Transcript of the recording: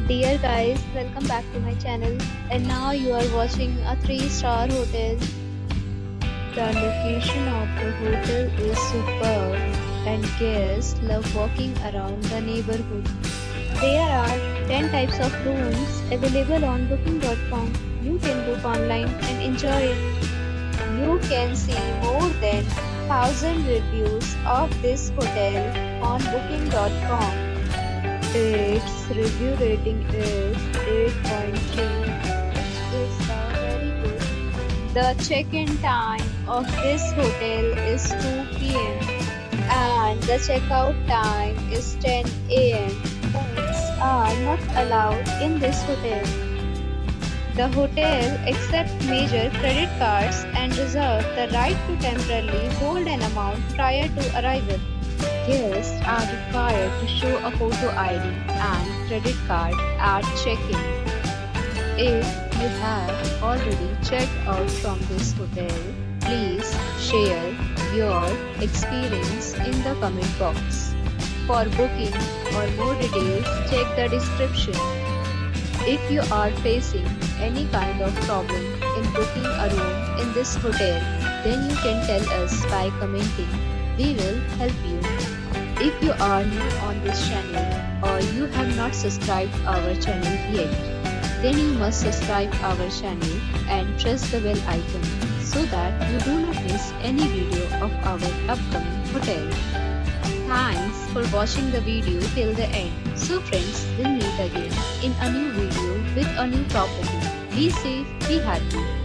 Dear guys, welcome back to my channel. And now you are watching a 3-star hotel. The location of the hotel is superb and guests love walking around the neighborhood. There are 10 types of rooms available on booking.com. You can book online and enjoy it. You can see more than 1000 reviews of this hotel on booking.com. Its review rating is 8.3, which is very good. The check-in time of this hotel is 2 p.m. and the check-out time is 10 a.m. Pets are not allowed in this hotel. The hotel accepts major credit cards and reserves the right to temporarily hold an amount prior to arrival. Guests are required to show a photo ID and credit card at check-in. If you have already checked out from this hotel, please share your experience in the comment box. For booking or more details, check the description. If you are facing any kind of problem in booking a room in this hotel, then you can tell us by commenting. We will help you. If you are new on this channel or you have not subscribed our channel yet, then you must subscribe our channel and press the bell icon so that you do not miss any video of our upcoming hotel. Thanks for watching the video till the end. So friends, we'll meet again in a new video with a new property. Be safe, be happy.